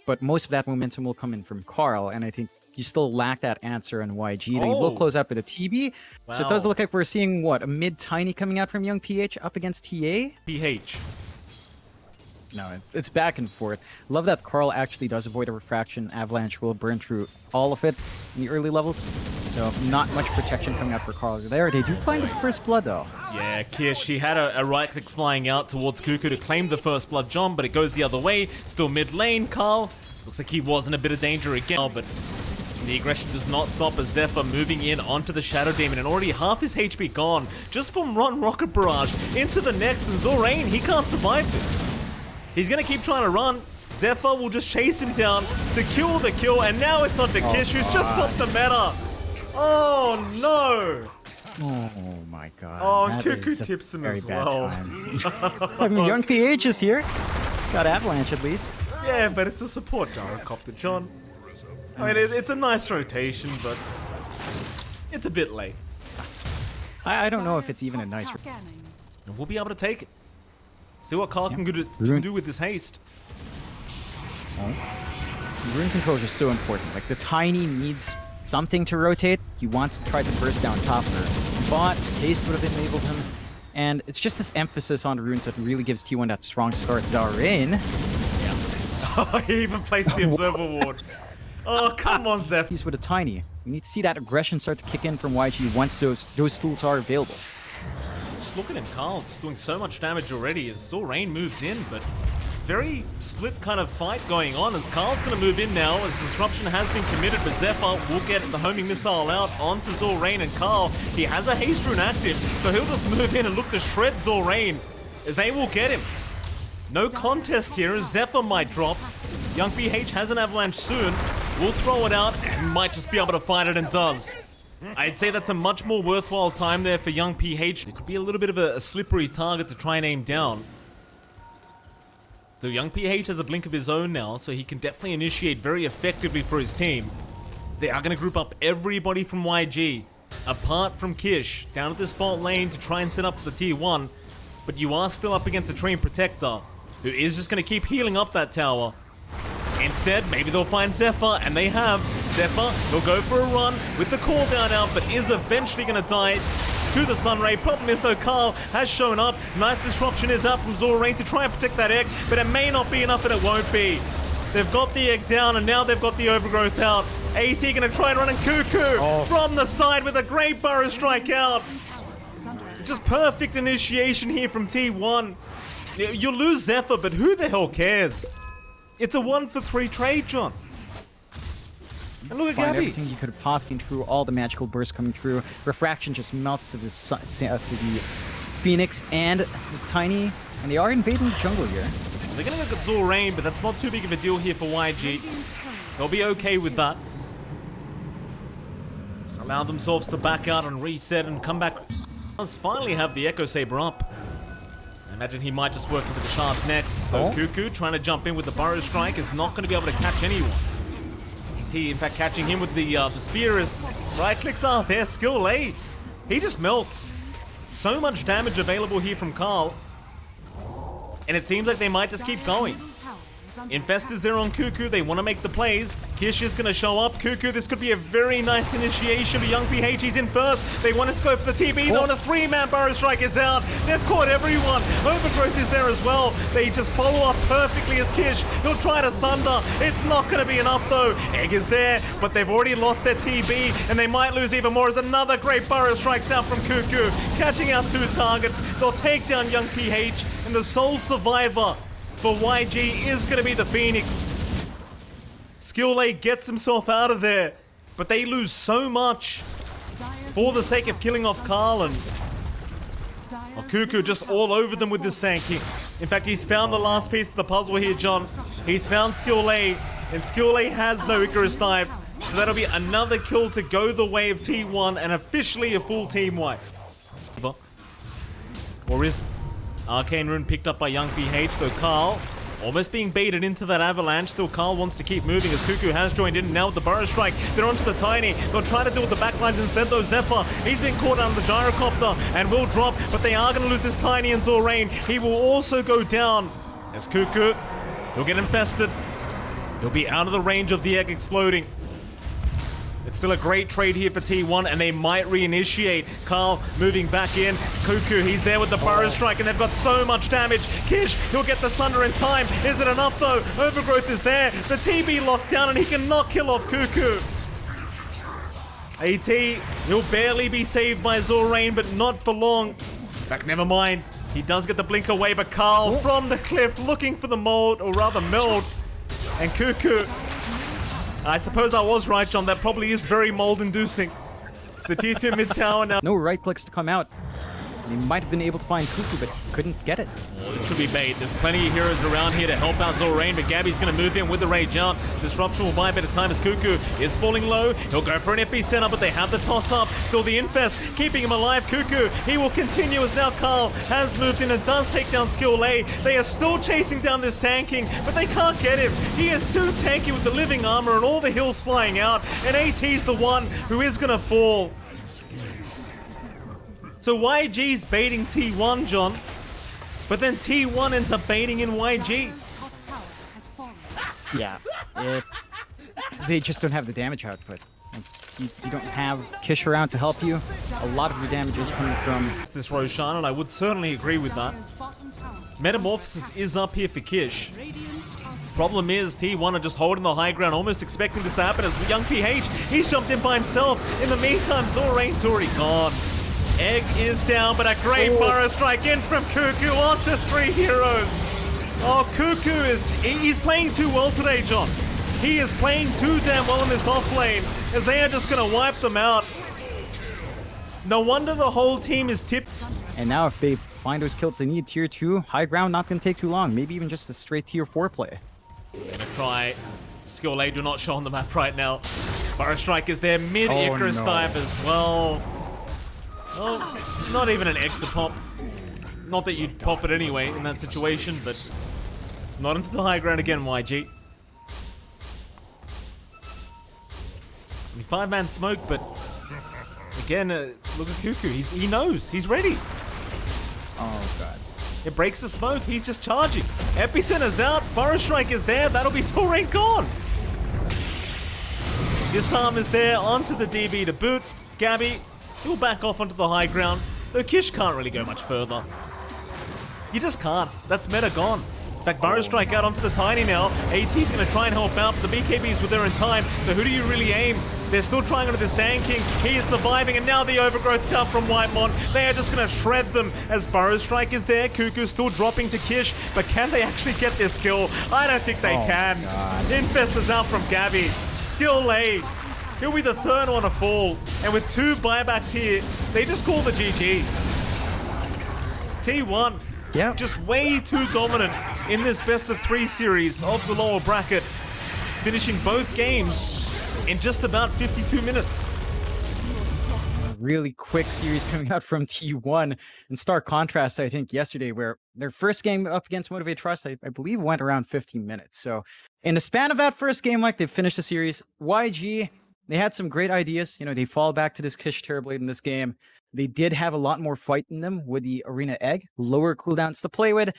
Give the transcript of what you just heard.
but most of that momentum will come in from Carl, and I think you still lack that answer on YG. They will close up with a TB, so it does look like we're seeing, what, a mid-tiny coming out from Young PH up against TA? PH. No, it's back and forth. Love that Carl actually does avoid a refraction. Avalanche will burn through all of it in the early levels. So not much protection coming out for Carl there. They do find the first blood though. Yeah, Kish, he had a right click flying out towards Kuku to claim the first blood, John, but it goes the other way. Still mid lane, Carl. Looks like he was in a bit of danger again, but the aggression does not stop as Zephyr moving in onto the Shadow Demon, and already half his HP gone just from Run Rocket Barrage into the next, and Zorain, he can't survive this. He's gonna keep trying to run. Zephyr will just chase him down, secure the kill, and now it's onto Kish, who's just popped the meta. Oh no! Oh my god. Oh, and Kuku tips him as well. I mean, Young PH is here. It's got Avalanche at least. Yeah, but it's a support gyrocopter, John. I mean, it's a nice rotation, but it's a bit late. I don't know if it's even a nice And we'll be able to take it. See what Carl can do with this haste. Rune control is just so important. Like, the Tiny needs something to rotate. He wants to try to burst down top of her. But haste would have enabled him. And it's just this emphasis on the runes that really gives T1 that strong start. Zarin. Oh, he even placed the Observer Ward. Oh, come on, Zeph. He's with a Tiny. We need to see that aggression start to kick in from YG once those tools are available. Just look at him, Carl, just doing so much damage already as Zorain moves in, but it's very split kind of fight going on as Carl's going to move in now as disruption has been committed, but Zephyr will get the homing missile out onto Zorain, and Carl, he has a haste rune active, so he'll just move in and look to shred Zorain as they will get him. No contest here as Zephyr might drop. Young PH has an avalanche soon. We'll throw it out and might just be able to fight it, and does. I'd say that's a much more worthwhile time there for Young PH. It could be a little bit of a slippery target to try and aim down. So Young PH has a blink of his own now, so he can definitely initiate very effectively for his team. They are going to group up everybody from YG, apart from Kish, down at this bot lane to try and set up for the T1. But you are still up against a Train Protector, who is just going to keep healing up that tower. Instead, maybe they'll find Zephyr, and they have. Zephyr will go for a run with the cooldown out, but is eventually going to die to the Sunray. Problem is, though, Carl has shown up. Nice disruption is out from Zorain to try and protect that egg, but it may not be enough, and it won't be. They've got the egg down, and now they've got the overgrowth out. AT going to try and run, and Kuku from the side with a great burrow strike out. Just perfect initiation here from T1. You'll lose Zephyr, but who the hell cares? It's a 1-for-3 trade, John. And look at Gabby. Everything you could have possibly through, all the magical bursts coming through. Refraction just melts to the Phoenix and the Tiny, and they are invading the jungle here. They're gonna look at Zorain, but that's not too big of a deal here for YG. They'll be okay with that. Just allow themselves to back out and reset and come back. Let's finally have the Echo Saber up. I imagine he might just work into the shards next. Though Kuku trying to jump in with the Burrow Strike is not going to be able to catch anyone. T, in fact, catching him with the spear as right clicks are there. Skill A. He just melts. So much damage available here from Carl. And it seems like they might just keep going. Infest is there on Kuku. They want to make the plays. Kish is going to show up. Kuku, this could be a very nice initiation. But Young PH, he's in first. They want to go for the TB. Though, and a 3-man Burrow Strike is out. They've caught everyone. Overgrowth is there as well. They just follow up perfectly as Kish. He'll try to sunder. It's not going to be enough, though. Egg is there, but they've already lost their TB, and they might lose even more as another great Burrow Strikes out from Kuku. Catching out 2 targets. They'll take down Young PH, and the sole survivor for YG is going to be the Phoenix. Skill A gets himself out of there, but they lose so much for the sake of killing off Carl, and Kuku just all over them with this Sankey. In fact, he's found the last piece of the puzzle here, John. He's found Skill A, and Skill A has no Icarus Dive, so that'll be another kill to go the way of T1 and officially a full team wipe. Or is Arcane Rune picked up by Young PH, though Carl almost being baited into that avalanche. Still, Carl wants to keep moving as Kuku has joined in. Now with the Burrow Strike, they're onto the Tiny. They'll try to deal with the backlines instead, though. Zephyr, he's been caught under the gyrocopter and will drop, but they are going to lose this Tiny, and Zorain, he will also go down as Kuku, he'll get infested. He'll be out of the range of the egg exploding. It's still a great trade here for T1, and they might reinitiate. Carl moving back in. Kuku, he's there with the Burrow Strike, and they've got so much damage. Kish, he'll get the Sunder in time. Is it enough, though? Overgrowth is there. The TB locked down, and he cannot kill off Kuku. AT, he'll barely be saved by Zorain, but not for long. Back, never mind. He does get the blink away, but Carl from the cliff looking for the mold, or rather meld. And Kuku, I suppose I was right, John. That probably is very mold-inducing. The tier 2 mid tower now. No right clicks to come out. He might have been able to find Kuku, but couldn't get it. Oh, this could be bait. There's plenty of heroes around here to help out Zorain, but Gabby's going to move in with the rage out. Disruption will buy a bit of time as Kuku is falling low. He'll go for an epicenter, but they have the toss up. Still the infest, keeping him alive. Kuku, he will continue as now Carl has moved in and does take down Skill A. They are still chasing down this Sand King, but they can't get him. He is too tanky with the living armor and all the hills flying out, and AT's the one who is going to fall. So YG's baiting T1, John, but then T1 ends up baiting in YG. Yeah, they just don't have the damage output. Like, you don't have Kish around to help you. A lot of your damage is coming from This Roshan, and I would certainly agree with that. Metamorphosis is up here for Kish. Problem is, T1 are just holding the high ground, almost expecting this to happen as young PH, he's jumped in by himself. In the meantime, Zorain's already gone. Egg is down, but a great Burrow Strike in from Kuku onto 3 heroes. Oh, Kuku he's playing too well today, John. He is playing too damn well in this offlane, as they are just going to wipe them out. No wonder the whole team is tipped. And now if they find those kills they need, tier 2, high ground not going to take too long. Maybe even just a straight tier 4 play. They're going to try. Skill A do not show on the map right now. Burrow Strike is there, mid-Icarus dive as well. Oh, not even an egg to pop. Not that you'd pop it anyway in that situation, but not into the high ground again, YG. 5-man smoke, but again, look at Kuku. He knows. He's ready. Oh, God. It breaks the smoke. He's just charging. Epicenter's out. Burrow Strike is there. That'll be Zorain gone. Disarm is there. Onto the DB to boot. Gabby, he'll back off onto the high ground. Though Kish can't really go much further. You just can't. That's meta gone. In fact, Burrow Strike out onto the Tiny now. AT's going to try and help out, but the BKBs were there in time. So who do you really aim? They're still trying onto the Sand King. He is surviving, and now the Overgrowth's out from Whitemon. They are just going to shred them as Burrow Strike is there. Kuku's still dropping to Kish, but can they actually get this kill? I don't think they can. God. Infest is out from Gabby. Skill A. He'll be the third one to fall. And with 2 buybacks here, they just call the GG. T1. Yeah. Just way too dominant in this best of 3 series of the lower bracket. Finishing both games in just about 52 minutes. Really quick series coming out from T1. In stark contrast, I think, yesterday, where their first game up against Motivate Trust, I believe, went around 15 minutes. So in the span of that first game, like, they finished the series. YG, they had some great ideas. You know, they fall back to this Kish Terrorblade in this game. They did have a lot more fight in them with the Arena Egg, lower cooldowns to play with.